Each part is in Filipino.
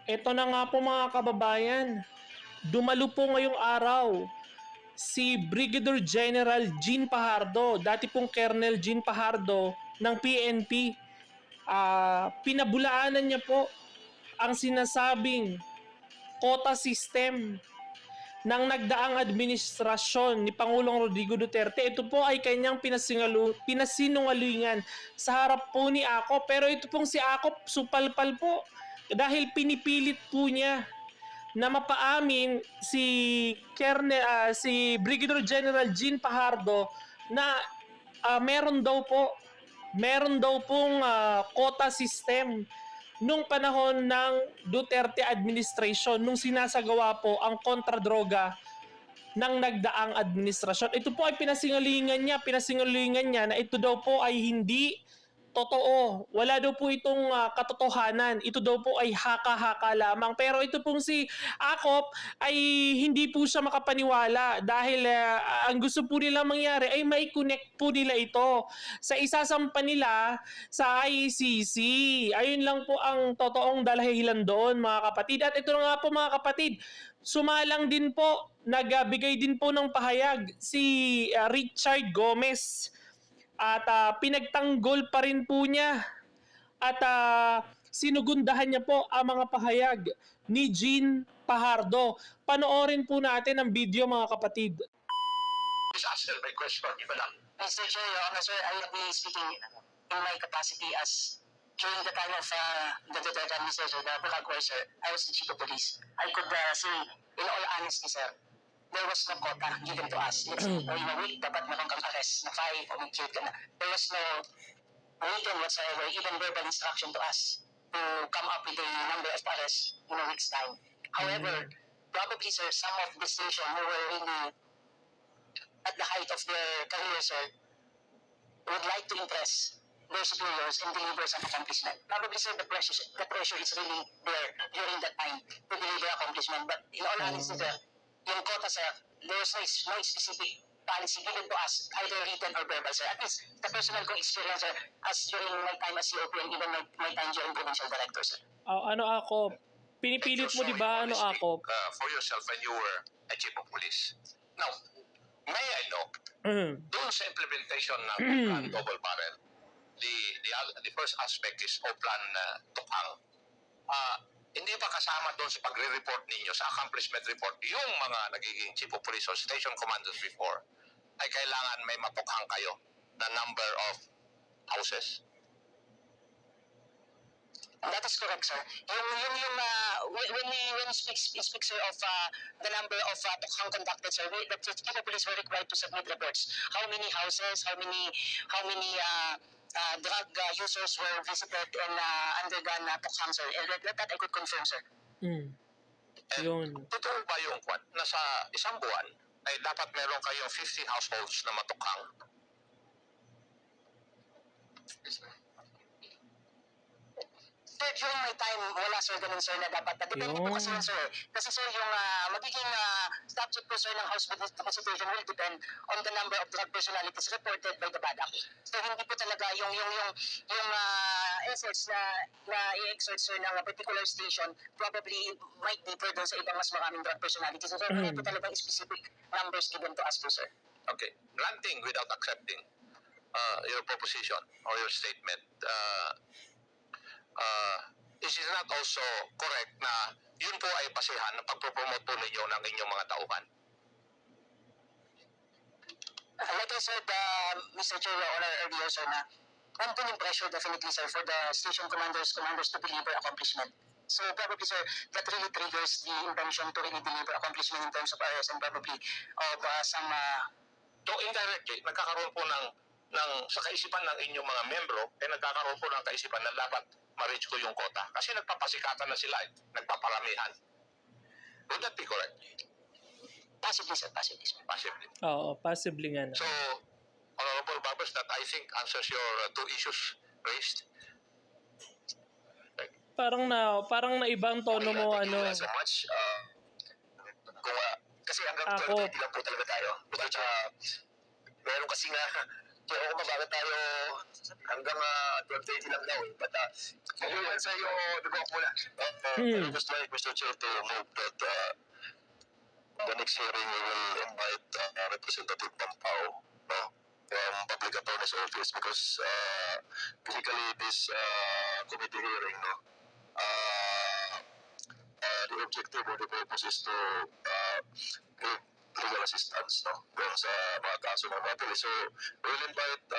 Ito na nga po mga kababayan, dumalo po ngayong araw si Brigadier General Jean Pahardo, dati pong Colonel Jean Pahardo ng PNP. Pinabulaanan niya po ang sinasabing quota system ng nagdaang administrasyon ni Pangulong Rodrigo Duterte. Ito po ay kanyang pinasinungalingan sa harap po ni Akop. Pero ito pong si Akop, supalpal po. Dahil pinipilit po niya na mapaamin si Brigadier General Jean Pahardo na meron daw pong quota system nung panahon ng Duterte administration nung sinasagawa po ang kontradroga ng nagdaang administrasyon. Ito po ay pinasingalingan niya na ito daw po ay hindi totoo. Wala daw po itong katotohanan. Ito daw po ay haka-haka lamang. Pero ito pong si Akop ay hindi po siya makapaniwala dahil ang gusto po nila mangyari ay mai-connect po nila ito sa isasampa nila sa ICC. Ayun lang po ang totoong dalahilan doon mga kapatid. At ito nga po mga kapatid, sumalang din po, nagbigay din po ng pahayag si Richard Gomez at pinagtanggol pa rin po niya at sinugundahan niya po ang mga pahayag ni Jean Pahardo. Panoorin po natin ang video mga kapatid. Please answer my question, Madam. Mr. Chair, Your Honor, sir, I will be speaking in my capacity as during the time of the Duterte administration, the Bulag War, sir, I was the chief of police. I could say, in all honesty, sir, there was no quota given to us. Let's say, in a week, dapat meron kang arrest na 5 o mag-kill ka na. There was no written whatsoever, even verbal instruction to us to come up with a number of arrests in a week's time. However, probably, sir, some of the station who were really at the height of their career, sir, would like to impress their superiors and deliver some accomplishment. Probably, sir, the pressure is really there during that time to deliver accomplishment. But in all honesty, sir, yung quota, sir, there was no specific policy given to us, either written or verbal, sir. At least, the personal kong experience, sir, as during my time as COP and even my time during provincial director, sir. Ano ako? Pinipilit mo, di ba? Ano ako? For yourself when you were a chief of police. Now, may I know, doon sa implementation ng plan double barrel, the first aspect is o plan tukhang. Hindi ba kasama doon sa pagre-report ninyo, sa accomplishment report, yung mga nagiging chief of police or station commanders before, ay kailangan may matukhang kayo na number of houses? That is correct, sir. When we speak, sir, of the number of tukhang conducted, sir, the chief of police were required to submit reports. How many houses, how many drug users were visited and undergone tukhang, sir. And that I could confirm, sir. And Yun. totoo ba yung kwan, na sa isang buwan ay dapat meron kayong 50 households na matukhang? Sir, during my time, wala, sir, ganun, sir, na dapat. Depende po kasi yun, sir. Kasi, sir, yung magiging subject po, sir, ng House Visitation will depend on the number of drug personalities reported by the BADAC. So, hindi po talaga yung efforts na i-exert, sir, ng a particular station probably might differ doon sa ibang mas maraming drug personalities. So, sir, hindi po talagang specific numbers given to us po, sir. Okay. Granting without accepting your proposition or your statement, is it not also correct na yun po ay basehan ng pagpropromote po ninyo ng inyong mga tauhan? Like I said, Mr. Chair, earlier, sir, na nandun yung pressure definitely, sir, for the station commanders to deliver accomplishment. So probably, sir, that really triggers the intention to really deliver accomplishment in terms of arrest and probably of some... So indirectly, nagkakaroon po ng sa kaisipan ng inyong mga membro, nagkakaroon po ng kaisipan na dapat ma-reach ko yung quota. Kasi nagpapasikatan na sila, nagpaparamihan. Would that be correct? Possibly, sir. Possibly, sir. Possibly. Oo, possibly nga na. So, Honorable Barbers, that I think answers your two issues raised. Parang na ibang tono mo, Thank you ano. so much. Kasi hanggang Ako. 12:30 lang po talaga tayo. But, meron kasi nga po ako bakit tayo hanggang 12:30 lang daw. But yun sa iyo, nag-walk muna. Just like Mr. Chair to move that the next hearing we will invite Representative Pampao from Public Attorney's Office because basically this committee hearing, the objective or the purpose is to give legal assistance doon sa mga kaso ng mga pulis. So, we'll invite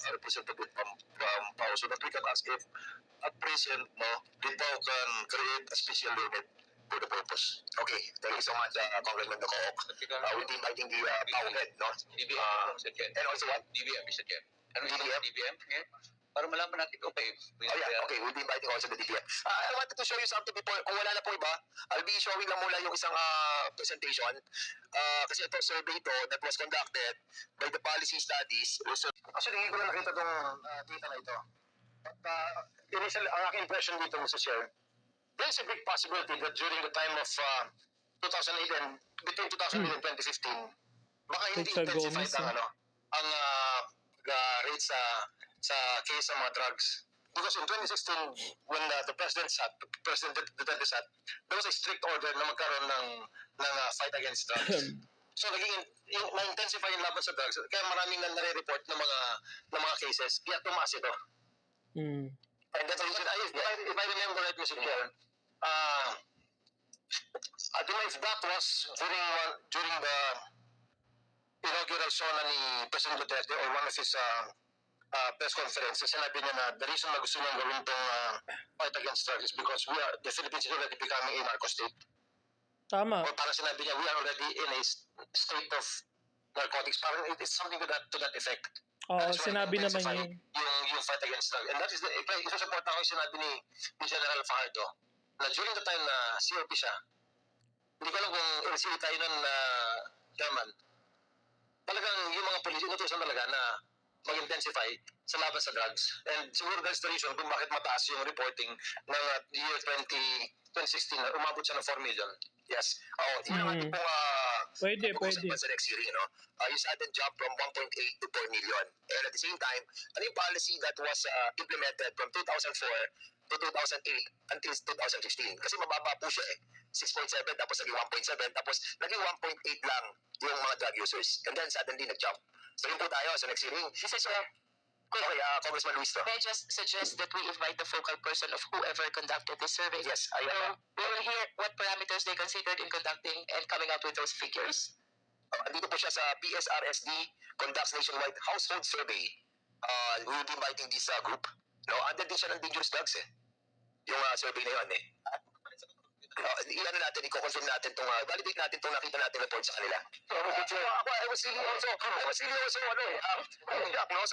Representative Pampao so that we can ask if at present, Pampao can create a special unit for the purpose. Okay, thank you so much, Congressman Dococ. We'll be inviting the PAO head, DBM, Mr. Chair. And also what? DBM, Mr. Chair. Ano yung DBM? DBM? Yeah. Para malaman natin kung okay. Oh yeah, okay, we'll be inviting also the DPM. I wanted to show you something before, kung wala na po iba, I'll be showing lang muna yung isang presentation. Kasi ito, survey to that was conducted by the policy studies. Actually, hindi ko na nakita itong data na ito. But initially, ang aking impression dito, Mr. Chair, there's a big possibility that during the time of 2008 and between 2008 and 2015, baka hindi Richard intensified Gomez, ang rates sa case ng mga drugs. Because in 2016, when the President Duterte sat, there was a strict order na magkaroon ng fight against drugs. So na-intensify yung laban sa drugs. Kaya maraming nare-report ng mga cases. Kaya tumaas ito. And that's the reason, if I remember right, Mr. Chair, I don't know if that was during the inaugural sona ni President Duterte or one of his press conference, sinabi niya na the reason na gusto niyang gawin itong fight against drugs is because the Philippines is already becoming a narco state. Tama. Or parang sinabi niya, we are already in a state of narcotics. Parang it is something to that effect. Oo, sinabi naman yun. Yung fight against drugs. And that is isusupport ako yung sinabi ni General Fajardo na during the time na COP siya, hindi ko alam kung LCA tayo nun na chairman, talagang yung mga police, inutusan talaga na mag-intensify sa laban sa drugs. And siguro that's the reason kung bakit mataas yung reporting ng year 2016 na umabot siya ng 4 million. Yes. Yun ang ating pong Pwede. sa next hearing, yung sudden jump from 1.8 to 4 million. And at the same time, ano yung policy that was implemented from 2004 to 2008 until 2015? Kasi mababa po siya 6.7 tapos naging 1.7 tapos naging 1.8 lang yung mga drug users. And then suddenly nag-jump. So yun po tayo sa next hearing. Mr. Chair, Okay, Congressman Luis. may I just suggest that we invite the focal person of whoever conducted this survey? Yes, I We will hear what parameters they considered in conducting and coming up with those figures. Andito po siya sa PSRSD conducts nationwide household survey. We will be inviting this group. Under din siya ng dangerous drugs yung survey na yun i-ano natin, i-confirm natin validate natin itong nakita natin report sa kanila. I was really also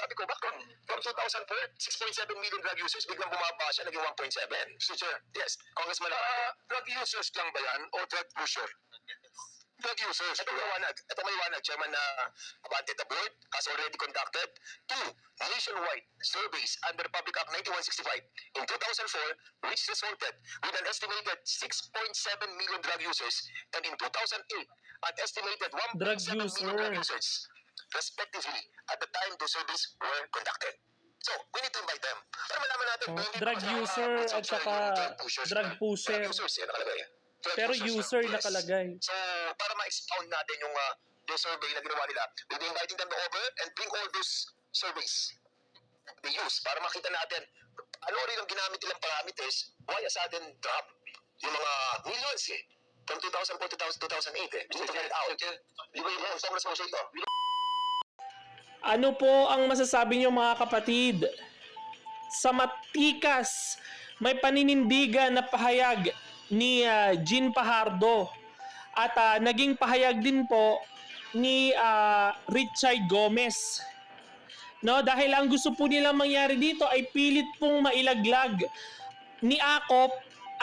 sabi ko, bakit from 2004, 6.7 million drug users, biglang bumaba siya, naging 1.7. Sir, yes, Congressman. Drug users lang ba yan o drug pusher? Drug users. Ito may liwanag, Chairman Abante. The board has already conducted 2 nationwide surveys under Public Act 9165 in 2004, which resulted with an estimated 6.7 million drug users, and in 2008, an estimated 1.7 million drug users, respectively, at the time the surveys were conducted. So, we need to invite them. Para malaman natin, Drug user at saka drug pusher. Drug users, yan nakalagay. Pero user nakalagay. So, para ma-expound natin yung survey na ginawa nila, we'll be inviting them over and bring all those surveys they use para makita natin ano rin ang ginamit nilang parameters, why a sudden drop yung mga millions from 2004 to 2008 We need to get it out. Di ba yung Congressman ito? Ano po ang masasabi niyo mga kapatid? Sa matikas, may paninindigan na pahayag ni Jean Fajardo at naging pahayag din po ni Richard Gomez. Dahil ang gusto po nilang mangyari dito ay pilit pong mailaglag ni AKOP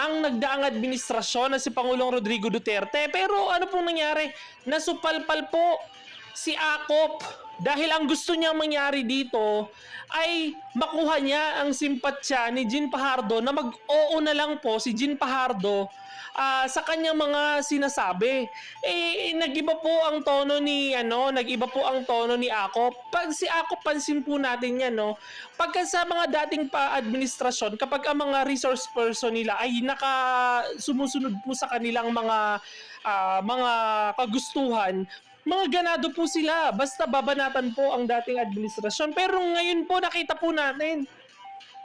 ang nagdaang administrasyon na si Pangulong Rodrigo Duterte. Pero ano pong nangyari? Nasupalpal po si AKOP dahil ang gusto niya mangyari dito ay makuha niya ang simpatsya ni Jean Fajardo na mag-oo na lang po si Jean Fajardo sa kanyang mga sinasabi. Nag-iba po ang tono ni Akop. Pag si Akop, pansin po natin yan, no? Pagka sa mga dating administrasyon, kapag ang mga resource person nila ay sumusunod po sa kanilang mga kagustuhan, mga ganado po sila. Basta babanatan po ang dating administrasyon. Pero ngayon po, nakita po natin,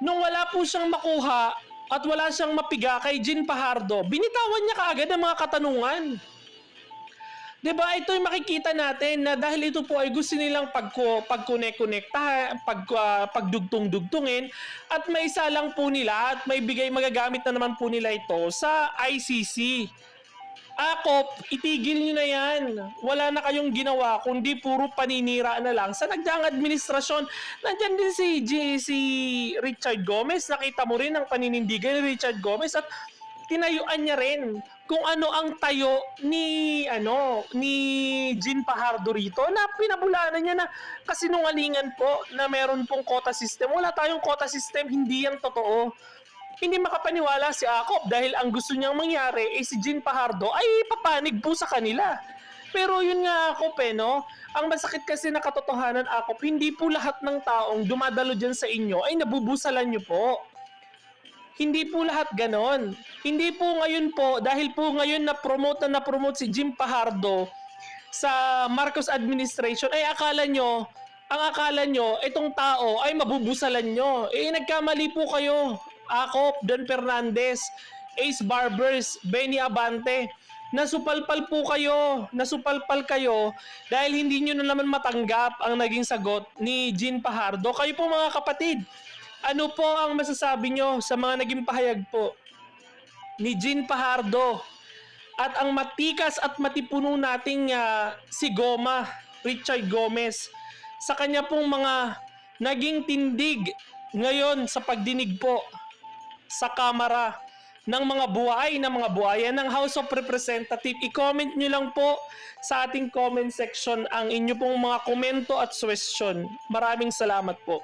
nung wala po siyang makuha at wala siyang mapiga kay Jean Fajardo, binitawan niya kaagad ang mga katanungan. Diba? Ito yung makikita natin na dahil ito po ay gusto nilang pagkunek-konekta, pagdugtong-dugtungin, at may isa lang po nila at may magagamit na naman po nila ito sa ICC. Akop, itigil nyo na yan. Wala na kayong ginawa kundi puro paninira na lang. Sa nagdaang administrasyon, nandyan din si Richard Gomez. Nakita mo rin ang paninindigan ni Richard Gomez at tinayuan niya rin kung ano ang tayo ni Jean Fajardo rito, na pinabulanan niya na kasinungalingan po na meron pong quota system. Wala tayong quota system, hindi yan totoo. Hindi makapaniwala si Akop dahil ang gusto niyang mangyari si Jean Fajardo ay papanig po sa kanila. Pero yun nga, Akop, no? Ang masakit kasi na katotohanan, Akop, hindi po lahat ng taong dumadalo dyan sa inyo ay nabubusalan niyo po. Hindi po lahat ganon. Hindi po ngayon po, dahil po ngayon na-promote si Jean Fajardo sa Marcos administration, ay akala nyo, itong tao ay mabubusalan nyo. Nagkamali po kayo. Akop, Don Fernandez, Ace Barbers, Benny Abante, nasupalpal kayo dahil hindi nyo na naman matanggap ang naging sagot ni Jean Fajardo. Kayo po mga kapatid, ano po ang masasabi nyo sa mga naging pahayag po ni Jean Fajardo at ang matikas at matipuno nating si Richard Gomez, sa kanya pong mga naging tindig ngayon sa pagdinig po sa Kamara ng mga buhayan ng House of Representatives? I-comment nyo lang po sa ating comment section ang inyo pong mga komento at suggestion. Maraming salamat po.